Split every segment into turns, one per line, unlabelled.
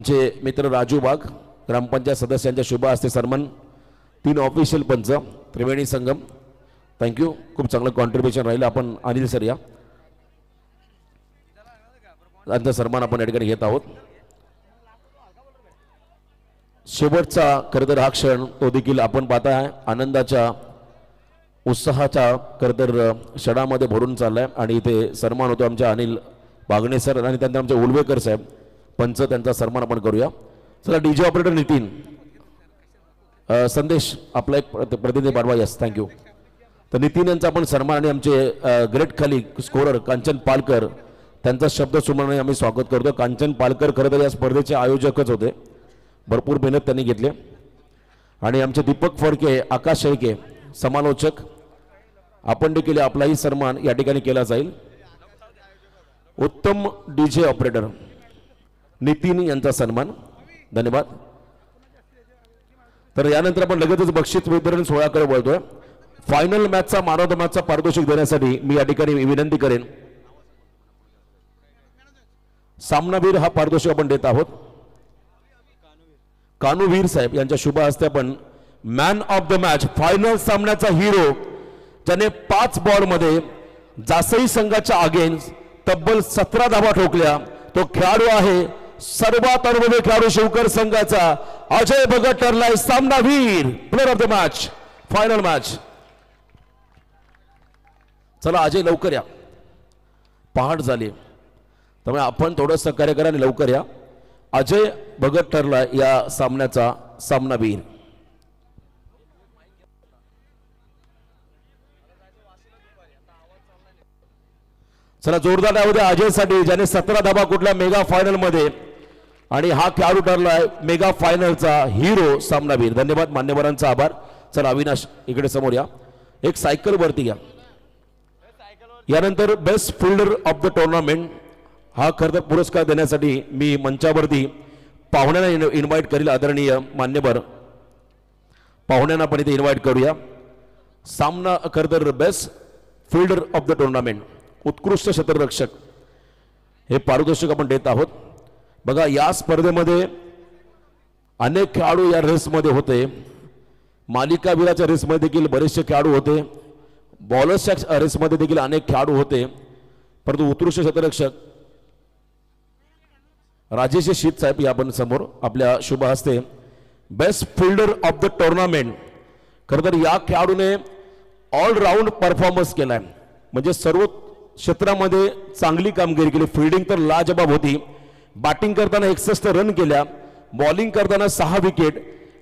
जे मित्र राजू बाग ग्रामपंचायत सदस्यांच्या शुभ हस्ते सन्मान 3 ऑफिशियल पंच त्रिवेणी संगम थँक्यू खूप चांगलं कॉन्ट्रीब्युशन राहिलं आपण अनिल सर या त्यांचा सन्मान आपण या ठिकाणी घेत आहोत शेवटचा खरंतर हा क्षण तो देखील आपण पाहताय आनंदाच्या उत्साहाच्या खरंतर क्षणामध्ये भरून चाललाय आणि इथे सन्मान होतो आमच्या अनिल बागणे सर आणि त्यानंतर आमचे उलवेकर साहेब पंच त्यांचा सन्मान आपण करूया चला डीजे ऑपरेटर नितीन संदेश आपला एक प्रतिनिधी पाठवा यस थँक्यू तर नितीन यांचा आपण सन्मान आणि आमचे ग्रेट खाली स्कोरर कांचन पालकर त्यांचा शब्द सुमनाने आम्ही स्वागत करतो कांचन पालकर खरं तर या स्पर्धेचे आयोजकच होते भरपूर मेहनत त्यांनी घेतली आणि आमचे दीपक फडके आकाश शेळके समालोचक आपण देखील आपलाही सन्मान या ठिकाणी केला जाईल उत्तम डीजे ऑपरेटर नितीन यांचा सन्मान धन्यवाद तर यानंतर आपण लगेचच बक्षीस वितरण सोहळ्याकडे वळतोय फायनल मॅचचा मॅन ऑफ द मॅचचा पारितोषिक देण्यासाठी मी या ठिकाणी विनंती करेन सामनावीर हा पारितोषिक आपण देत आहोत कानूवीर साहेब यांच्या शुभ हस्ते आपण man of the match final सामन्याचा हिरो ज्याने 5 बॉल मध्ये जासई संघाच्या अगेन्स्ट तब्बल 17 धावा ठोकल्या तो खेळाडू आहे सर्वात अनुभवी खेळाडू शिवकर संघाचा अजय भगत ठरलाय सामनावीर player of the match final match चला अजय लवकर या पहाट झाली त्यामुळे आपण थोडं सहकार्य करा आणि लवकर या अजय भगत ठरलाय या सामन्याचा सामनावीर चला जोरदार नाव अजयसाठी ज्याने 17 धाबा कुठल्या मेगा फायनल मध्ये आणि हा खेळाडू ठरलाय मेगा फायनलचा हिरो सामनावीर धन्यवाद मान्यवरांचा आभार चला अविनाश इकडे समोर या एक सायकल वरती घ्या यानंतर best fielder of the tournament हा खरं तर पुरस्कार देण्यासाठी मी मंचावरती पाहुण्यांना इन्व्हाइट करील आदरणीय मान्यवर पाहुण्यांना पण इथे इन्व्हाइट करूया सामना खरं तर best fielder of the tournament उत्कृष्ट क्षेत्ररक्षक हे पारितोषिक आपण देत आहोत बघा या स्पर्धेमध्ये अनेक खेळाडू या रेसमध्ये होते मालिकावीराच्या रेसमध्ये देखील बरेचसे खेळाडू होते बॉलर्सच्या रेसमध्ये देखील अनेक खेळाडू होते परंतु उत्कृष्ट क्षेत्ररक्षक राजेश शीत साहेब या आपण समोर आपल्या शुभ हस्ते best fielder of the tournament खरं तर या खेळाडूने ऑलराऊंड परफॉर्मन्स केलाय म्हणजे सर्व क्षेत्रामध्ये चांगली कामगिरी केली फिल्डिंग तर लाजबाब होती बॅटिंग करताना 61 रन केल्या बॉलिंग करताना 6 विकेट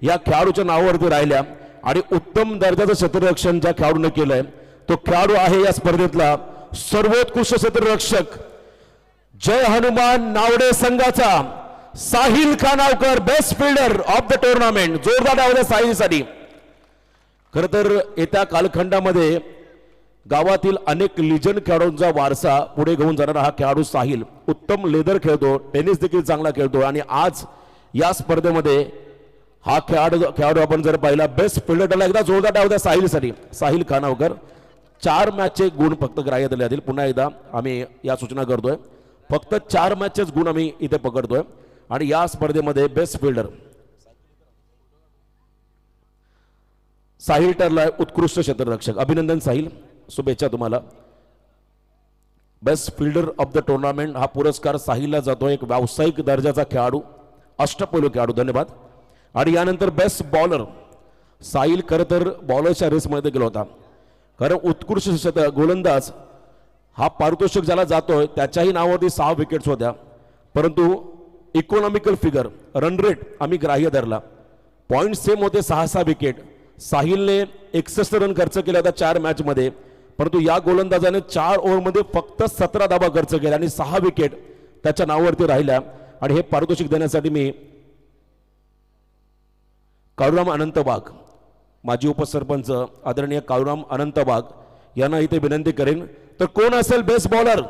या खेळाडूच्या नावावरती राहिल्या आणि उत्तम दर्जाचं क्षेत्ररक्षण ज्या खेळाडूने केलंय तो खेळाडू आहे या स्पर्धेतला सर्वोत्कृष्ट क्षेत्ररक्षक जय हनुमान नावडे संघाचा Sahil Khanavkar best fielder of the tournament जोरदार नाव साहिलसाठी खरं तर येत्या कालखंडामध्ये गावातील अनेक लिजंड खेळाडूंचा वारसा पुढे घेऊन जाणारा हा खेळाडू साहिल उत्तम लेदर खेळतो टेनिस देखील चांगला खेळतो आणि आज या स्पर्धेमध्ये हा खेळाडू आपण जर पाहिला बेस्ट फिल्डर ठरला एकदा जोरदार डाव द्या साहिलसाठी साहिल खानावकर 4 मॅचचे गुण फक्त ग्राह्य धरले जातील पुन्हा एकदा आम्ही या सूचना करतोय फक्त 4 मॅचचेच गुण आम्ही इथे पकडतोय आणि या स्पर्धेमध्ये बेस्ट फिल्डर साहिल ठरलाय उत्कृष्ट क्षेत्ररक्षक अभिनंदन साहिल शुभेच्छा तुम्हाला best fielder of the tournament हा पुरस्कार साहिलला जातो एक व्यावसायिक दर्जाचा खेळाडू अष्टपैलू खेळाडू धन्यवाद आणि यानंतर बेस्ट बॉलर साहिल खरं तर बॉलरच्या रेसमध्ये गेला होता कारण उत्कृष्ट गोलंदाज हा पारितोषिक ज्याला जातोय त्याच्याही नावावरती 6 विकेट्स होत्या परंतु इकॉनॉमिकल फिगर रन रेट आम्ही ग्राह्य धरला पॉइंट सेम होते 6 विकेट साहिलने 61 रन खर्च केले होता 4 मॅच मध्ये परंतु या गोलंदाजाने 4 ओव्हरमध्ये फक्त 17 धावा खर्च केल्या आणि 6 विकेट त्याच्या नावावरती राहिल्या आणि हे पारितोषिक देण्यासाठी मी काळूराम अनंत वाघ माजी उपसरपंच आदरणीय काळूराम अनंत वाघ यांना इथे विनंती करेन तर कोण असेल बेस्ट बॉलर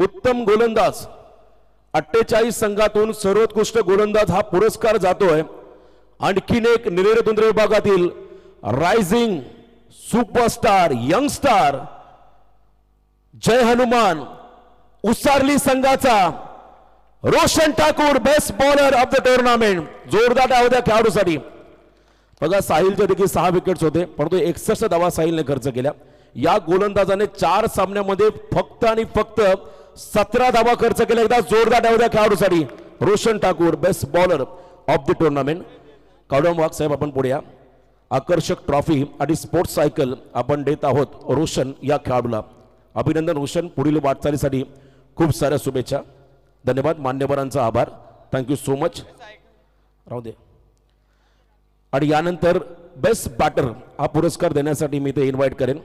उत्तम गोलंदाज 48 संघातून सर्वोत्कृष्ट गोलंदाज हा पुरस्कार जातोय आणखीन एक निरेतुंद्र विभागातील रायझिंग सुपरस्टार यंगस्टार जय हनुमान उसारली संघाचा Roshan Thakur best bowler of the tournament. जोरदार डाव द्या खेळाडूसाठी. बघा साहिलचे देखील 6 विकेट्स होते परंतु 61 धावा साहिलने खर्च केल्या. या गोलंदाजाने 4 सामन्यामध्ये फक्त आणि फक्त 17 धावा खर्च केल्या. एकदा जोरदार डाव द्या खेळाडूसाठी. Roshan Thakur best bowler of the tournament. कावडम वाघ साहेब आपण पुढे या. आकर्षक ट्रॉफी आणि स्पोर्ट्स सायकल आपण देत आहोत रोशन या खेळाडूला. अभिनंदन रोशन. पुढील वाटचालीसाठी खूप साऱ्या शुभेच्छा. धन्यवाद. मान्यवरांचा आभार. Thank you so much. राहू दे. आणि यानंतर बेस्ट बॅटर हा पुरस्कार देण्यासाठी मी ते इन्व्हाइट करेन.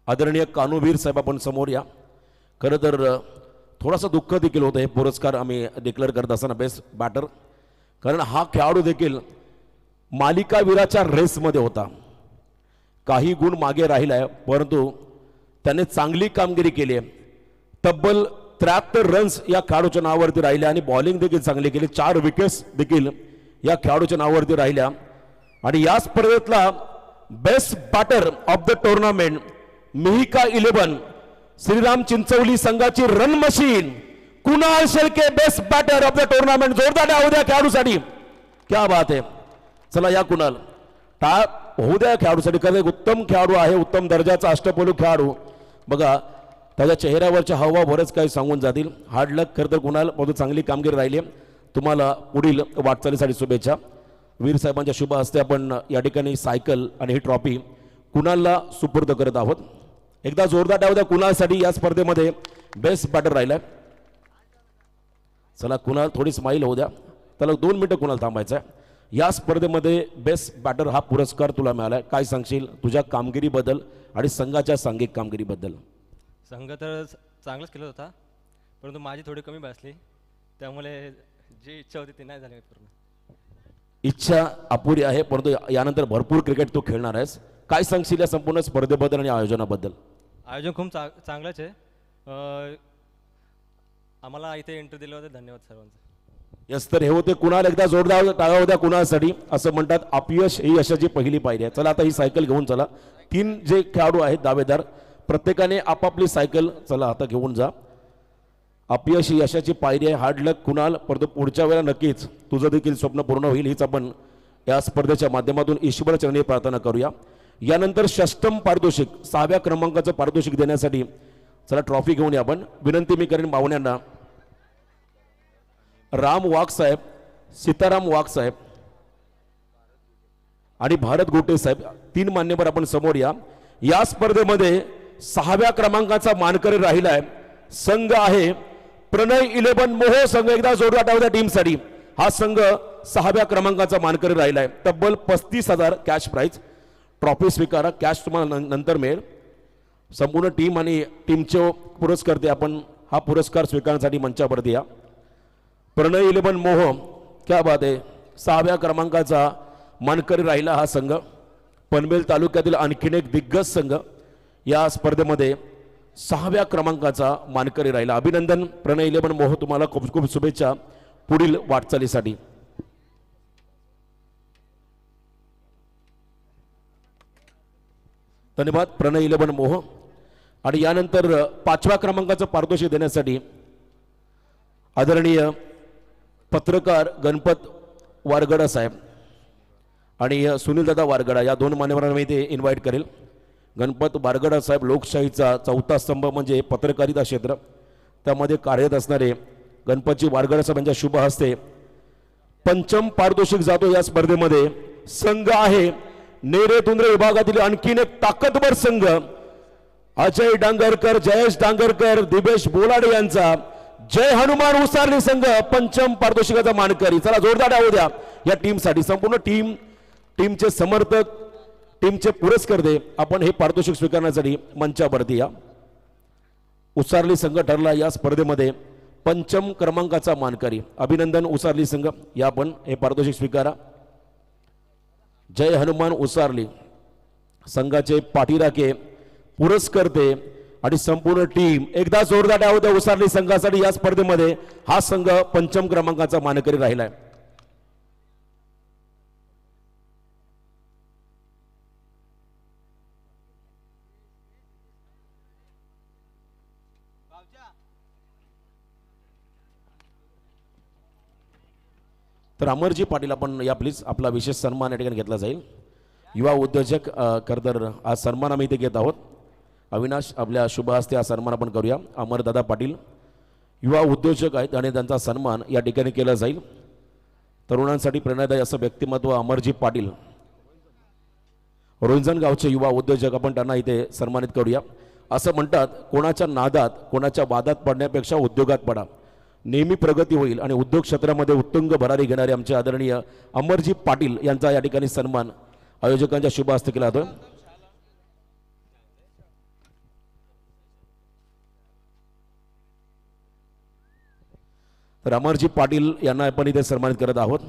आदरणीय कानूवीर साहेब आपण समोर या. खरं तर थोडासा दुःख देखील होतं हे पुरस्कार आम्ही डिक्लेअर करत असताना बेस्ट बॅटर, कारण हा खेळाडू देखील मालिकावीराच्या रेसमध्ये होता. काही गुण मागे राहिलाय परंतु त्याने चांगली कामगिरी केली आहे. तब्बल 73 रन्स या खेळाडूच्या नावावरती राहिल्या आणि बॉलिंग देखील चांगली केली. 4 विकेट्स देखील या खेळाडूच्या नावावरती राहिल्या. आणि या स्पर्धेतला best batter of the tournament Mihika 11 Shriram Chinchavali संघाची run machine Kunal Shelke best batter of the tournament. जोरदार डाव द्या खेळाडूसाठी. क्या बात आहे. चला या कुणाल टाळ होऊ द्या खेळाडूसाठी. कारण उत्तम खेळाडू आहे, उत्तम दर्जाचा अष्टपैलू खेळाडू. बघा त्याच्या चेहऱ्यावरच्या हवा बरंच काही सांगून जातील. हार्ड लक. खरं तर कुणाल बहुत चांगली कामगिरी राहिली. तुम्हाला पुढील वाटचालीसाठी शुभेच्छा. वीर साहेबांच्या शुभ हस्ते आपण या ठिकाणी सायकल आणि ही ट्रॉफी कुणालला सुपूर्द करत आहोत. एकदा जोरदार डाव द्या कुणालसाठी. या स्पर्धेमध्ये बेस्ट बॅटर राहिलाय. चला कुणाल थोडी स्माईल होऊ द्या. त्याला 2 मिनिटं कुणाल थांबायचं आहे. या स्पर्धेमध्ये बेस्ट बॅटर हा पुरस्कार तुला मिळालाय. काय सांगशील तुझ्या कामगिरीबद्दल आणि संघाच्या सांघिक कामगिरीबद्दल?
संघ तर चांगलंच केलं होता परंतु माझी थोडी कमी बसली त्यामुळे जी इच्छा होती ती नाही झाली पूर्ण.
इच्छा अपुरी आहे परंतु यानंतर भरपूर क्रिकेट तू खेळणार आहेस. काय सांगशील या संपूर्ण स्पर्धेबद्दल आणि आयोजनाबद्दल?
आयोजन खूप चांगलंच आहे. आम्हाला इथे एंट्री दिलं होतं. धन्यवाद सर्वांचं.
यस तर हे होते कुणाल. एकदा जोरदार टाळ्या होत्या कुणालसाठी. असं म्हणतात अपयश ही यशाची पहिली पायरी आहे. चला आता ही सायकल घेऊन चला. 3 जे खेळाडू आहेत दावेदार प्रत्येकाने आपापली सायकल चला आता घेऊन जा. अपयश ही यशाची पायरी आहे. हार्ड लक कुणाल. परंतु पुढच्या वेळेला नक्कीच तुझं देखील स्वप्न पूर्ण होईल हीच आपण या स्पर्धेच्या माध्यमातून ईश्वर चरणी प्रार्थना करूया. यानंतर षष्टम पारितोषिक 6व्या क्रमांकाचं पारितोषिक देण्यासाठी चला ट्रॉफी घेऊन या आपण. विनंती मी करेन पाहुण्यांना राम वाघ साहेब, सीताराम वाघ साहेब आणि भारत गोटे साहेब 3 मान्यवर आपण समोर या. या स्पर्धेमध्ये 6व्या क्रमांकाचा मानकरी राहिलाय संघ आहे प्रणय 11 मोहो संघ. एकदा जोरदार टाळ्या द्या टीमसाठी. हा संघ 6व्या क्रमांकाचा मानकरी राहिलाय. तब्बल 35,000 कॅश प्राइज. ट्रॉफी स्वीकारा. कॅश तुम्हाला नंतर मिळेल. संपूर्ण टीम आणि टीमचे पुरस्कर्ते आपण हा पुरस्कार स्वीकारण्यासाठी मंचावरती या. प्रणय 11 मोह. क्या बात आहे. 6व्या क्रमांकाचा मानकरी राहिला हा संघ. पनवेल तालुक्यातील आणखीन एक दिग्गज संघ या स्पर्धेमध्ये 6व्या क्रमांकाचा मानकरी राहिला. अभिनंदन प्रणय 11 मोह. तुम्हाला खूप खूप शुभेच्छा पुढील वाटचालीसाठी. धन्यवाद प्रणय 11 मोह. आणि यानंतर 5व्या क्रमांकाचं पारितोषिक देण्यासाठी आदरणीय पत्रकार गणपत वारगडा साहेब आणि सुनीलदादा वारगडा या 2 मान्यवरांना मी ते इन्व्हाइट करेल. गणपत वारगडा साहेब लोकशाहीचा 4था स्तंभ म्हणजे पत्रकारिता क्षेत्र त्यामध्ये कार्यरत असणारे गणपतजी वारगडा साहेब यांच्या शुभ हस्ते 5म पारितोषिक जातो. या स्पर्धेमध्ये संघ आहे नेरे तुंद्रे विभागातील आणखीन एक ताकदवर संघ अजय डांगरकर, जयेश डांगरकर, दिबेश बोलाडे यांचा जय हनुमान उसारली संघ 5म पारितोषिकाचा मानकरी. चला जोरदार डाव द्या या टीमसाठी. संपूर्ण टीमचे समर्थक, टीमचे पुरस्कर्ते आपण हे पारितोषिक स्वीकारण्यासाठी मंचावरती या. उसारली संघ ठरला या स्पर्धेमध्ये 5म क्रमांकाचा मानकरी. अभिनंदन उसारली संघ. या आपण हे पारितोषिक स्वीकारा. जय हनुमान उसारली संघाचे पाठीराखे, पुरस्कर्ते आणि संपूर्ण टीम एकदा जोरदार डाव द्या उसारली संघासाठी. या स्पर्धेमध्ये हा संघ 5म क्रमांकाचा मानकरी राहिलाय. तर अमरजी पाटील आपण या प्लीज आपला विशेष सन्मान या ठिकाणी घेतला जाईल. युवा उद्योजक खरं तर आज सन्मान आम्ही इथे घेत आहोत. अविनाश आपल्या शुभ हस्ते हा सन्मान आपण करूया. अमरदादा पाटील युवा उद्योजक आहेत आणि त्यांचा सन्मान या ठिकाणी केला जाईल. तरुणांसाठी प्रेरणादायी असं व्यक्तिमत्व अमरजी पाटील रोंजण गावचे युवा उद्योजक आपण त्यांना इथे सन्मानित करूया. असं म्हणतात कोणाच्या नादात कोणाच्या वादात पडण्यापेक्षा उद्योगात पडा, नेहमी प्रगती होईल आणि उद्योग क्षेत्रामध्ये उत्तुंग भरारी घेणारे आमचे आदरणीय अमरजी पाटील यांचा या ठिकाणी सन्मान आयोजकांच्या शुभ हस्ते केला जातो. तर अमरजी पाटील यांना आपण इथे सन्मानित करत आहोत.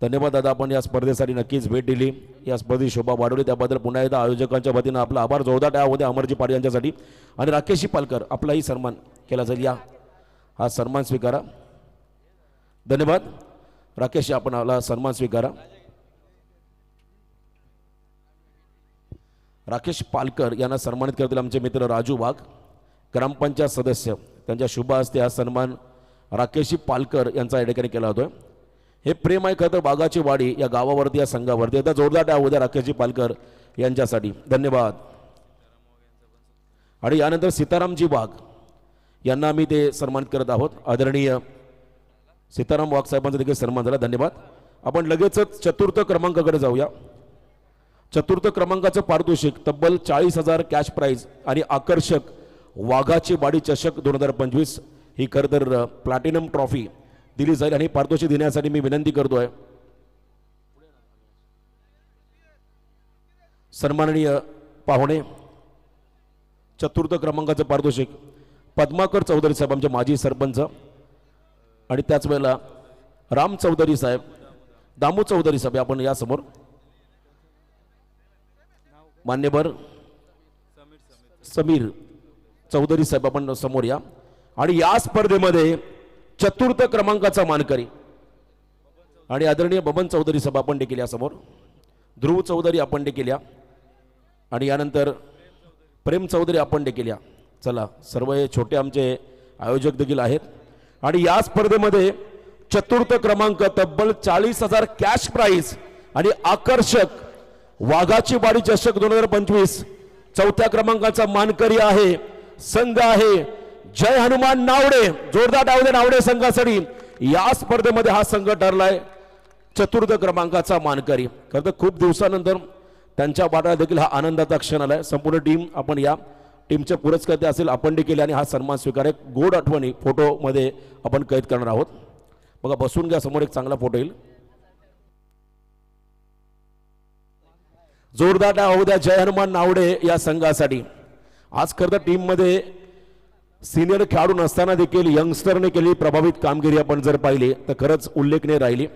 धन्यवाद दादा, आपण या स्पर्धेसाठी नक्कीच भेट दिली, या स्पर्धेची शोभा वाढवली त्याबद्दल पुन्हा एकदा आयोजकांच्या वतीनं आपला आभार. जोरदार टाळ्या होते अमरजी पाटील यांच्यासाठी. आणि राकेशजी पालकर आपलाही सन्मान केला जाईल. या हा सन्मान स्वीकारा. धन्यवाद राकेश, आपण आपला सन्मान स्वीकारा. राकेश पालकर यांना सन्मानित करतील आमचे मित्र राजू वाघ, ग्रामपंचायत सदस्य. त्यांच्या शुभ हस्ते हा सन्मान राकेशजी पालकर यांचा या ठिकाणी केला होता. हे प्रेम आहे खरं तर बागाची वाडी या गावावरती, या संघावरती. आता जोरदार टाळ्या होत्या राकेशजी पालकर यांच्यासाठी. धन्यवाद. आणि यानंतर सीतारामजी वाघ यांना आम्ही ते सन्मानित करत आहोत. आदरणीय सीताराम वाघ साहेबांचा देखील सन्मान झाला. धन्यवाद. आपण लगेचच चतुर्थ क्रमांकाकडे जाऊया. चतुर्थ क्रमांकाचं पारितोषिक तब्बल 40,000 कॅश प्राईज आणि आकर्षक वाघाची वाडी चषक 2025 ही खरं तर प्लॅटिनम ट्रॉफी दिली जाईल. आणि पारितोषिक देण्यासाठी मी विनंती करतोय सन्माननीय पाहुणे. चतुर्थ क्रमांकाचं पारितोषिक पद्माकर चौधरी साहेब आमचे माजी सरपंच, आणि त्याच वेळेला राम चौधरी साहेब, दामू चौधरी साहेब आपण या समोर. मान्यवर समीर चौधरी साहेब आपण समोर या. आणि या स्पर्धेमध्ये चतुर्थ क्रमांकाचा मानकरी आणि आदरणीय बबन चौधरी साहेब आपण देखील या समोर. ध्रुव चौधरी आपण देखील या. आणि यानंतर प्रेम चौधरी आपण देखील या. चला, सर्व हे छोटे आमचे आयोजक देखील आहेत. आणि या स्पर्धेमध्ये चतुर्थ क्रमांक तब्बल 40,000 कॅश प्राईज आणि आकर्षक वाघाची वाडी चषक 2025 चौथ्या क्रमांकाचा मानकरी आहे संघ आहे जय हनुमान नावडे. जोरदार टाळ्या नावडे संघासाठी. या स्पर्धेमध्ये हा संघ ठरलाय चतुर्थ क्रमांकाचा मानकरी. खरं तर खूप दिवसानंतर त्यांच्या वाट्याला देखील हा आनंदाचा क्षण आलाय. संपूर्ण टीम आपण या टीमचे पुरस्कर्ते असेल आपण देखील, आणि हा सन्मान स्वीकार एक गोड आठवणी फोटोमध्ये आपण कैद करणार आहोत. बघा, बसून घ्या, समोर एक चांगला फोटो येईल. जोरदार टाळ्या होऊ द्या जय हनुमान नावडे या संघासाठी. आज खरं तर टीममध्ये सिनियर खेळाडू नसताना देखील यंगस्टरने केलेली प्रभावित कामगिरी आपण जर पाहिली तर खरंच उल्लेखनीय राहिली.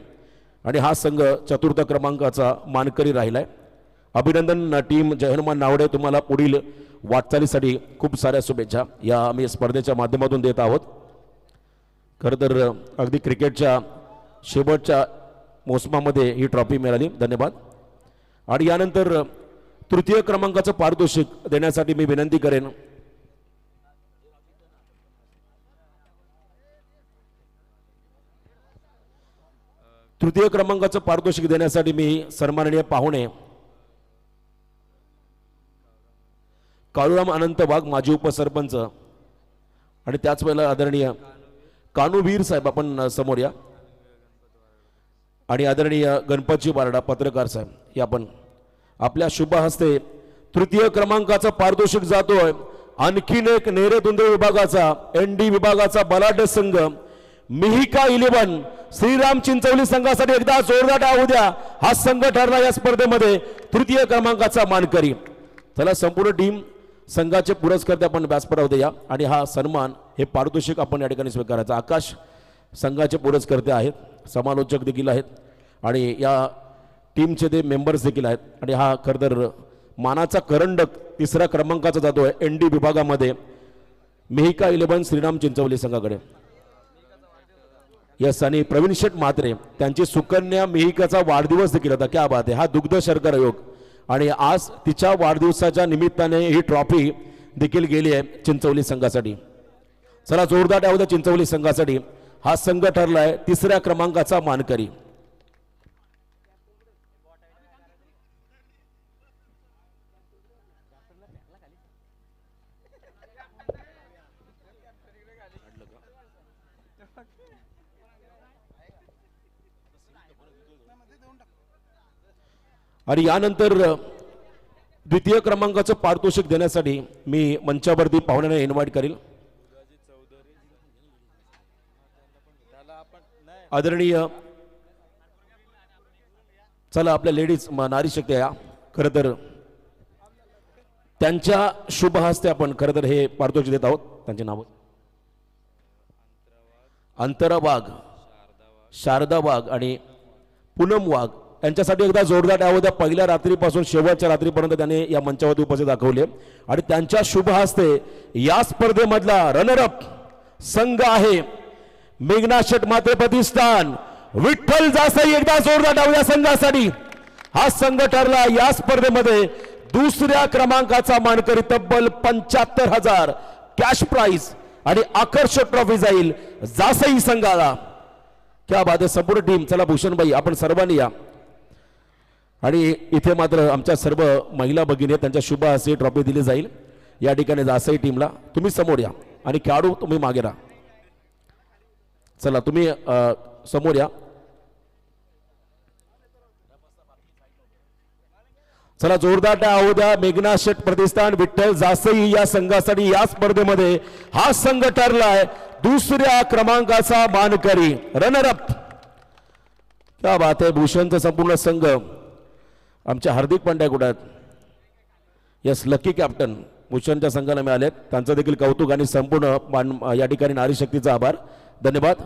आणि हा संघ चतुर्थ क्रमांकाचा मानकरी राहिलाय. अभिनंदन टीम जय हनुमान नावडे, तुम्हाला पुढील वाटचालीसाठी खूप साऱ्या शुभेच्छा या आम्ही स्पर्धेच्या माध्यमातून देत आहोत. खरं तर अगदी क्रिकेटच्या शेवटच्या मोसमामध्ये ही ट्रॉफी मिळाली. धन्यवाद. आणि यानंतर तृतीय क्रमांकाचं पारितोषिक देण्यासाठी मी विनंती करेन तृतीय क्रमांकाचं पारितोषिक देण्यासाठी मी सन्माननीय पाहुणे काळूराम अनंत वाघ माजी उपसरपंच आणि त्याच वेळेला आदरणीय कानूवीर साहेब आपण समोर या. आणि आदरणीय गणपतजी बारडा पत्रकार साहेब हे आपण आपल्या शुभ हस्ते तृतीय क्रमांकाचा पारितोषिक जातोय. आणखीन एक नेरेदुंद विभागाचा एनडी विभागाचा बलाढ्य संघ मिहिका 11 श्रीराम चिंचवली संघासाठी एकदा जोरदार टाळ्या होऊ द्या. हा संघ ठरला या स्पर्धेमध्ये तृतीय क्रमांकाचा मानकरी. चला, संपूर्ण टीम संघाचे पुरस्कर्ते आपण व्यासपीठावर या. आणि हा सन्मान हे पारितोषिक आपण या ठिकाणी स्वीकारायचा. आकाश संघाचे पुरस्कर्ते आहेत, समालोचक देखील आहेत आणि या टीमचे ते मेंबर्स देखील आहेत. आणि हा खरं तर मानाचा करंडक तिसऱ्या क्रमांकाचा जातोय एनडी विभागामध्ये मिहिका 11 श्रीराम चिंचवली संघाकडे. यस, आणि प्रवीण शेठ म्हात्रे त्यांची सुकन्या मिहिकाचा वाढदिवस देखील होता. क्या बात आहे. हा दुग्ध शर्करा योग आणि आज तिच्या वाढदिवसाच्या निमित्ताने ही ट्रॉफी देखील गेली आहे चिंचवली संघासाठी. चला, जोरदार टाळ्या होत्या चिंचवली संघासाठी. हा संघ ठरलाय तिसऱ्या क्रमांकाचा मानकरी. आणि यानंतर द्वितीय क्रमांकाचं पारितोषिक देण्यासाठी मी मंचावरती पाहुण्यांना इन्व्हाइट करेल. आदरणीय चला आपल्या लेडीज नारी शक्ती या खरं तर त्यांच्या शुभ हस्ते आपण खरं तर हे पारितोषिक देत आहोत. त्यांचे नाव अंतरा वाघ, शारदा वाघ आणि पूनम वाघ यांच्यासाठी एकदा जोरदार टाळ्या द्या. पहिल्या रात्रीपासून शेवटच्या रात्रीपर्यंत त्यांनी या मंचावरती उपस्थित दाखवले आणि त्यांच्या शुभ हस्ते या स्पर्धेमधला रनरअप संघ आहे मेघना शेट माते प्रतिष्ठान विठ्ठल जासई. एकदा जोरदार टाळ्या संघासाठी. हा संघ ठरला या स्पर्धेमध्ये दुसऱ्या क्रमांकाचा मानकरी. तब्बल 75,000 कॅश प्राइज आणि आकर्षक ट्रॉफी जाईल जासई संघाला. क्या बात आहे. संपूर्ण टीम चला भूषणबाई आपण सर्वांनी या आणि इथे मात्र आमच्या सर्व महिला भगिनी त्यांच्या शुभ हस्ते ट्रॉफी दिली जाईल. या ठिकाणी जासई टीमला तुम्ही समोर या आणि खेळाडू तुम्ही मागे राहा. चला तुम्ही समोर या. चला जोरदार टाळ्या द्या. मेघना शेट प्रतिष्ठान विठ्ठल जासई या संघासाठी या स्पर्धेमध्ये हा संघ ठरलाय दुसऱ्या क्रमांकाचा मानकरी रनरअप. क्या बात आहे. भूषणचा संपूर्ण संघ आमच्या हार्दिक पांड्या कुठे आहेत. यस लकी कॅप्टन भूषणच्या संघाला मिळालेत. त्यांचं देखील कौतुक आणि संपूर्ण या ठिकाणी नारी शक्तीचा आभार धन्यवाद.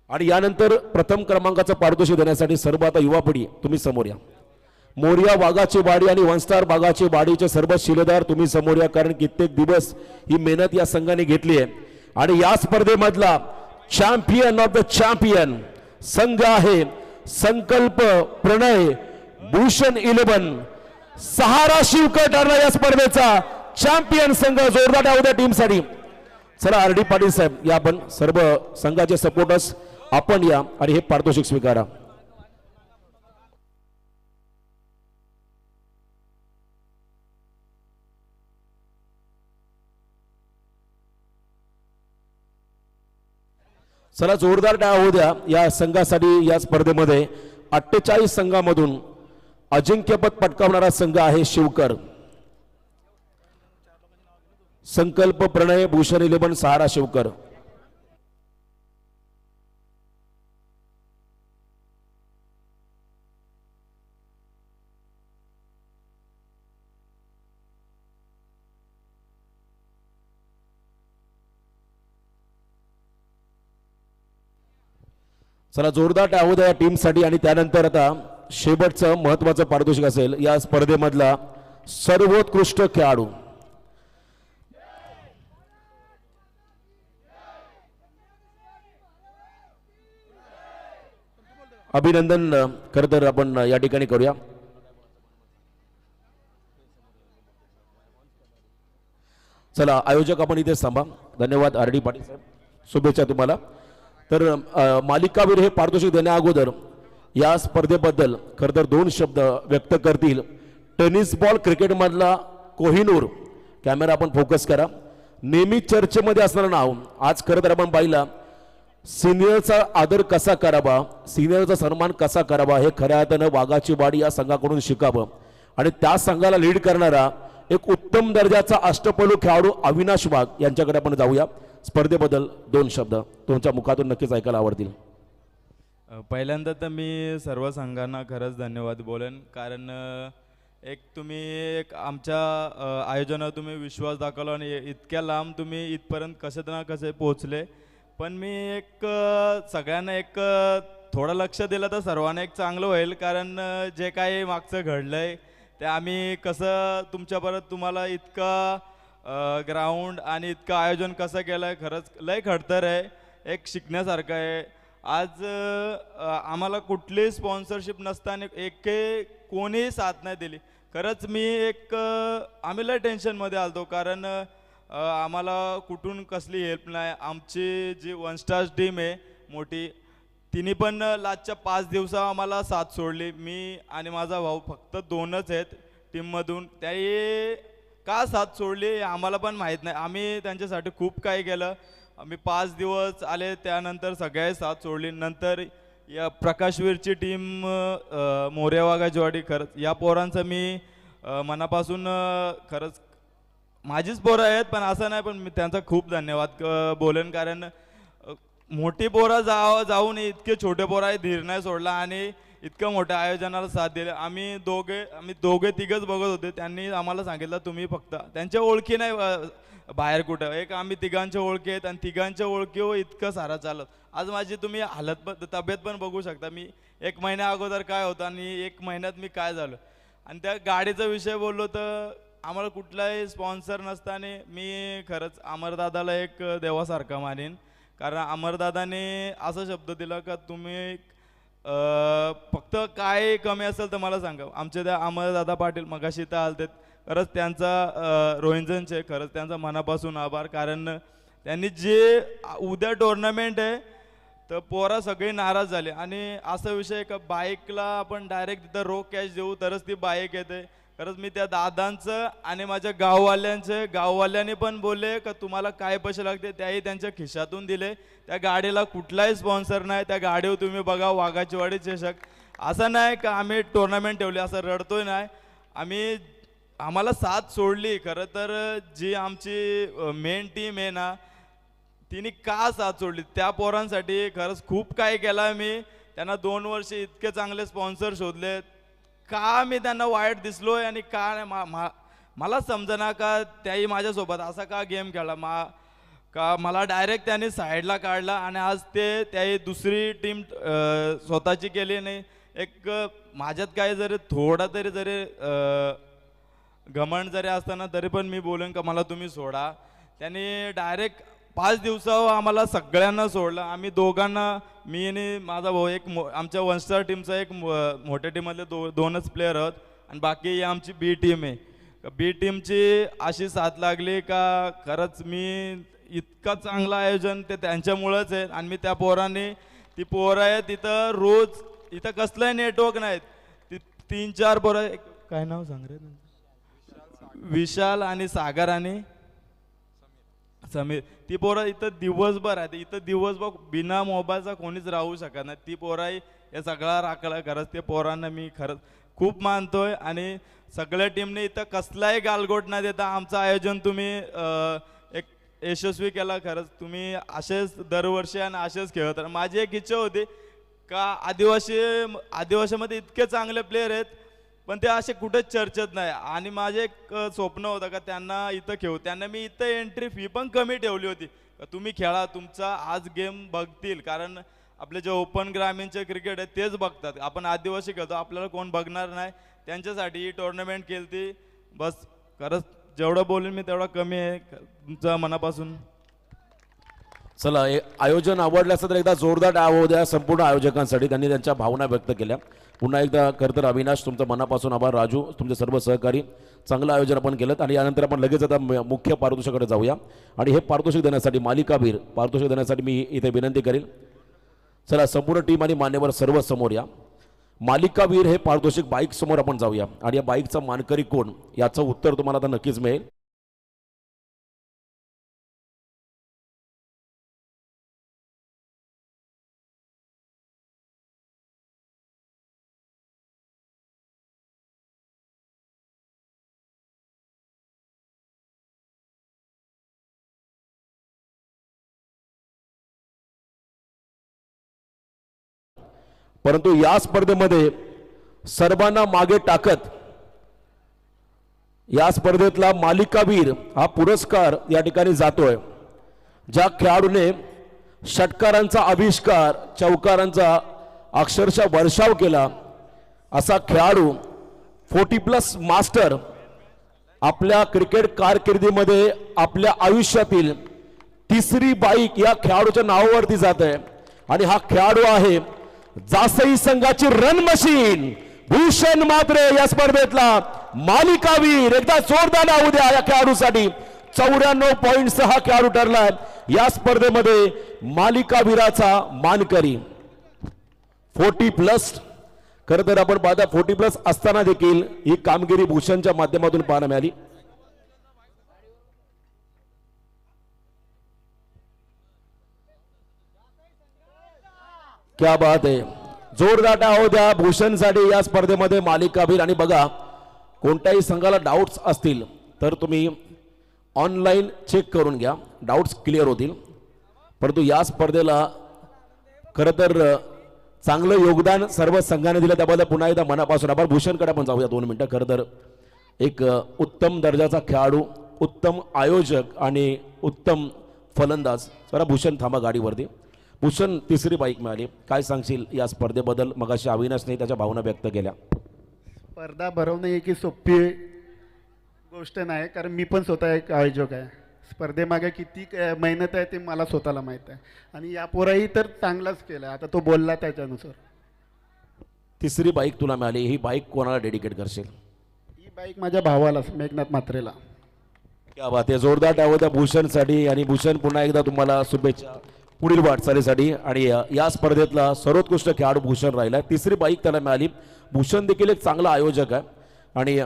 आणि यानंतर प्रथम क्रमांकाचं पारितोषिक देण्यासाठी सर्व आता युवा पिढी तुम्ही समोर या. मोरिया वाघाची वाडी आणि वन स्टार बागाची वाडीचे सर्व शिलेदार तुम्ही समोर या. कारण कित्येक दिवस ही मेहनत या संघाने घेतली आहे आणि या स्पर्धेमधला चॅम्पियन ऑफ द चॅम्पियन संघ आहे संकल्प प्रणय भूषण 11. सहारा शिवकर ठरला या स्पर्धेचा चॅम्पियन संघ. जोरदार टाळ्या द्या टीमसाठी. चला आर डी पाटील साहेब या आपण सर्व संघाचे सपोर्टर्स आपण या आणि हे पारितोषिक स्वीकारा. चला जोरदार टाळ्या होऊ द्या या संघासाठी. या स्पर्धेमध्ये 48 संघामधून अजिंक्यपद पटकावणारा संघ आहे शिवकर. संकल्प प्रणय भूषण 11 सहारा शिवकर. चला जोरदार टाळ्या द्या टीमसाठी. आणि त्यानंतर आता शेवटचं महत्वाचं पारितोषिक असेल या स्पर्धेमधला सर्वोत्कृष्ट खेळाडू. अभिनंदन खरं तर आपण या ठिकाणी करूया. चला आयोजक आपण इथे थांबा. धन्यवाद आर डी पाटील साहेब शुभेच्छा तुम्हाला. तर मालिकावीर हे पारितोषिक देण्या अगोदर या स्पर्धेबद्दल खरं तर 2 शब्द व्यक्त करतील टेनिस बॉल क्रिकेटमधला कोहिनूर. कॅमेरा आपण फोकस करा. नेहमी चर्चेमध्ये असणारं नाव. आज खरं तर आपण पाहिला सिनियरचा आदर कसा करावा, सिनियरचा सन्मान कसा करावा हे खऱ्या अर्थानं वाघाची वाडी या संघाकडून शिकावं. आणि त्या संघाला लीड करणारा एक उत्तम दर्जाचा अष्टपैलू खेळाडू अविनाश वाघ यांच्याकडे आपण जाऊया. स्पर्धेबद्दल 2 शब्द तुमच्या मुखातून नक्कीच ऐकायला आवडतील.
पहिल्यांदा तर मी सर्व संघांना खरंच धन्यवाद बोलेन. कारण तुम्ही आमच्या आयोजनावर तुम्ही विश्वास दाखवला आणि इतक्या लांब तुम्ही इथपर्यंत कसे ना कसे पोहोचले. पण मी सगळ्यांना थोडं लक्ष दिलं तर सर्वांना चांगलं होईल. कारण जे काही मागचं घडलंय ते आम्ही कसं तुमच्यापर्यंत तुम्हाला इतका ग्राउंड आणि इतकं आयोजन कसं केलं आहे खरंच लय खडतर आहे. शिकण्यासारखं आहे. आज आम्हाला कुठलीही स्पॉन्सरशिप नसताना कोणीही साथ नाही दिली. खरंच मी आम्ही लय टेन्शनमध्ये आलतो. कारण आम्हाला कुठून कसली हेल्प नाही. आमची जी 1 स्टार टीम आहे मोठी, तिने पण लास्टच्या 5 दिवसा आम्हाला साथ सोडली. मी आणि माझा भाऊ फक्त 2च आहेत टीममधून. त्याही का साथ सोडली हे आम्हाला पण माहीत नाही. आम्ही त्यांच्यासाठी खूप काही केलं. आम्ही 5 दिवस आले, त्यानंतर सगळे साथ सोडली. नंतर या प्रकाशवीरची टीम मोरेवागाजवाडी, खरंच या पोरांचं मी मनापासून खरंच माझीच पोरं आहेत पण असं नाही, पण मी त्यांचा खूप धन्यवाद बोलेन. कारण मोठी पोरं जाऊन इतके छोटे पोरं आहे धीर नाही सोडला आणि इतकं मोठ्या आयोजनाला साथ दिले. आम्ही दोघे तिघच बघत होते. त्यांनी आम्हाला सांगितलं तुम्ही फक्त त्यांच्या ओळखी नाही बाहेर कुठं, एक आम्ही तिघांच्या ओळखी आहेत आणि तिघांच्या ओळखी इतकं सारं चालत. आज माझी तुम्ही तब्येत पण बघू शकता. मी 1 महिन्या अगोदर काय होतं आणि 1 महिन्यात मी काय झालो. आणि त्या गाडीचा विषय बोललो तर आम्हाला कुठलाही स्पॉन्सर नसताना मी खरंच अमरदादाला एक देवासारखा मानेन. कारण अमरदादाने असा शब्द दिला का तुम्ही फक्त काय कमी असेल तर मला सांगा. आमचे त्या अमरदादा पाटील मगाशी तर आलते, खरंच त्यांचा रोहिंजनचे खरंच त्यांचा मनापासून आभार. कारण त्यांनी जे उद्या टुर्नामेंट आहे तर पोरा सगळी नाराज झाले आणि असा विषय का बाईकला आपण डायरेक्ट तिथं रोख कॅश देऊ तरच ती बाईक येते. खरंच मी त्या दादांचं आणि माझ्या गाववाल्यांनी पण बोलले का तुम्हाला काय पैसे लागते त्याही त्यांच्या खिशातून दिले. त्या गाडीला कुठलाही स्पॉन्सर नाही. त्या गाडीवर तुम्ही बघा वाघाचीवाडी चषक. असं नाही का आम्ही टुर्नामेंट ठेवली असं रडतोय नाही. आम्हाला साथ सोडली. खरं तर जी आमची मेन टीम आहे ना तिने का साथ सोडली त्या पोरांसाठी खरंच खूप काही केलं. मी त्यांना 2 वर्ष इतके चांगले स्पॉन्सर शोधले. का मी त्यांना वाईट दिसलोय आणि का मला समजना का त्याही माझ्यासोबत असा का गेम खेळला. का मला डायरेक्ट त्यांनी साईडला काढला आणि आज त्याही दुसरी टीम स्वतःची केली नाही. एक माझ्यात काय थोडा तरी घमंड जरी असताना तरी पण मी बोलेन का मला तुम्ही सोडा. त्यांनी डायरेक्ट 5 दिवसावर आम्हाला सगळ्यांना सोडलं. आम्ही दोघांना, मी आणि माझा भाऊ, आमच्या 1 स्टार टीमचा एक मोठ्या टीममधले 2च प्लेयर आहोत आणि बाकी ही आमची बी टीम आहे. बी टीमची अशी साथ लागली का खरंच मी इतका चांगलं आयोजन ते त्यांच्यामुळंच आहे. आणि मी त्या पोरांनी, ती पोरं आहे तिथं रोज, इथं कसलंही नेटवर्क नाहीत, ती 3-4 पोरं, काय नाव सांग रे, विशाल आणि सागर आणि समीर, ती पोरं इथं दिवसभर आहेत. इथं दिवसभर बिना मोबाईलचा कोणीच राहू शकत नाही. ती पोराही हे सगळा राखला. खरंच ते पोरांना मी खरंच खूप मानतोय. आणि सगळ्या टीमने इथं कसलाही गालगोट न देता आमचं आयोजन तुम्ही एक यशस्वी केला. खरंच तुम्ही असेच दरवर्षी आणि असेच खेळत राहा. माझी एक इच्छा होती का आदिवासीमध्ये इतके चांगले प्लेयर आहेत पण ते असे कुठेच चर्चेत नाही. आणि माझे एक स्वप्न होतं का त्यांना इथं खेळू. त्यांना मी इथं एंट्री फी पण कमी ठेवली होती. तुम्ही खेळा, तुमचा आज गेम बघतील. कारण आपले जे ओपन ग्रामीणचे क्रिकेट आहे तेच बघतात. आपण आदिवासी खेळतो, आपल्याला कोण बघणार नाही. त्यांच्यासाठी ही टुर्नामेंट केली ती. बस खरंच जेवढं बोलेन मी तेवढं कमी आहे. तुमच्या मनापासून
चला, हे आयोजन आवडलं असतं तर एकदा जोरदार टाळ्या होऊ द्या संपूर्ण आयोजकांसाठी. त्यांनी त्यांच्या भावना व्यक्त केल्या. पुन्हा एकदा खरं तर अविनाश तुमचं मनापासून आभार. राजू, तुमचे सर्व सहकारी, चांगलं आयोजन आपण केलं. आणि यानंतर आपण लगेच आता मुख्य पारितोषिकाकडे जाऊया. आणि हे पारितोषिक देण्यासाठी, मालिकावीर पारितोषिक देण्यासाठी मी इथे विनंती करेल. चला, संपूर्ण टीम आणि मान्यवर सर्व समोर या. मालिकावीर हे पारितोषिक बाईक समोर आपण जाऊया. आणि या बाईकचा मानकरी कोण याचं उत्तर तुम्हाला आता नक्कीच मिळेल. परंतु या स्पर्धेमध्ये सर्वांना मागे टाकत या स्पर्धेतला मालिकावीर हा पुरस्कार या ठिकाणी जातोय ज्या खेळाडूने षटकारांचा आविष्कार, चौकारांचा अक्षरशः वर्षाव केला. असा खेळाडू 40+ मास्टर आपल्या क्रिकेट कारकिर्दीमध्ये आपल्या आयुष्यातील 3री बाईक या खेळाडूच्या नावावरती जात आहे. आणि हा खेळाडू आहे जासई संघाची रन मशीन भूषण म्हात्रे. या स्पर्धेतला मालिकावीर. एकदा जोरदार नाव द्या या खेळाडूसाठी. 94.6 खेळाडू ठरलाय या स्पर्धेमध्ये मालिकावीराचा मानकरी. 40+ खरं तर आपण पाहता 40+ असताना देखील ही कामगिरी भूषणच्या माध्यमातून पाहायला मिळाली. क्या बात आहे. जोरदार हो द्या भूषणसाठी या स्पर्धेमध्ये मालिकावीर. आणि बघा कोणत्याही संघाला डाऊट्स असतील तर तुम्ही ऑनलाईन चेक करून घ्या, डाऊट्स क्लिअर होतील. परंतु या स्पर्धेला खरं तर चांगलं योगदान सर्व संघाने दिलं त्याबद्दल पुन्हा एकदा मनापासून आभार. भूषणकडे आपण जाऊया 2 मिनिटं. खरं तर एक उत्तम दर्जाचा खेळाडू, उत्तम आयोजक आणि उत्तम फलंदाज. जरा भूषण थांबा गाडीवरती. भूषण तिसरी बाईक मिळाली, काय सांगशील या स्पर्धेबद्दल? मगाशी अविनाशने त्याच्या भावना व्यक्त केल्या.
स्पर्धा भरवणं ही की सोपी गोष्ट नाही, कारण मी पण स्वतः एक आयोजक आहे. स्पर्धेमागे किती मेहनत आहे ते मला स्वतःला माहीत आहे. आणि या पोराही तर चांगलाच केलं, आता तो बोलला त्याच्यानुसार.
तिसरी बाईक तुला मिळाली, ही बाईक कोणाला डेडिकेट करशील?
ही बाईक माझ्या भावाला, मेघनाथ म्हात्रेला.
क्या बात आहे. जोरदार टाळ्या त्या भूषणसाठी. आणि भूषण पुन्हा एकदा तुम्हाला शुभेच्छा पुढील वाटचालीसाठी. आणि या स्पर्धेतला सर्वोत्कृष्ट खेळाडू भूषण राहिला. तिसरी बाईक त्याला मिळाली. भूषण देखील एक चांगला आयोजक आहे. आणि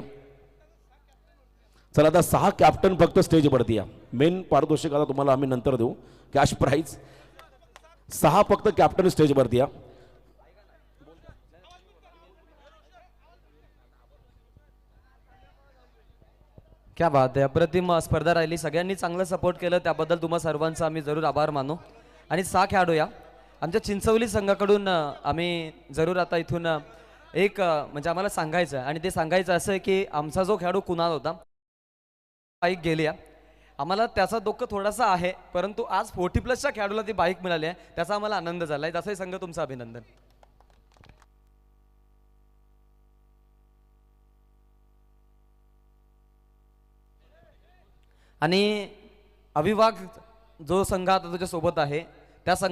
चला आता 6 कॅप्टन फक्त स्टेजवरती या. मेन पारितोषिक आता तुम्हाला आम्ही नंतर देऊ, कॅश प्राईज. 6 फक्त कॅप्टन स्टेजवरती या.
क्या बात आहे. अप्रतिम स्पर्धा राहिली. सगळ्यांनी चांगलं सपोर्ट केलं त्याबद्दल तुम्हा सर्वांचा आम्ही जरूर आभार मानू. आणि 6 खेळाडू या आमच्या चिंचवली संघाकडून आम्ही जरूर आता इथून एक म्हणजे आम्हाला सांगायचं आहे. आणि ते सांगायचं असं आहे की आमचा जो खेळाडू कुणाल होता बाईक गेली आहे. आम्हाला त्याचा दुःख थोडासा आहे, परंतु आज 40+च्या खेळाडूला ती बाईक मिळाली आहे, त्याचा आम्हाला आनंद झाला आहे. तसंही संघ तुमचं अभिनंदन. आणि अविभाग जो संघ आता तुझ्या सोबत आहे त्या संघ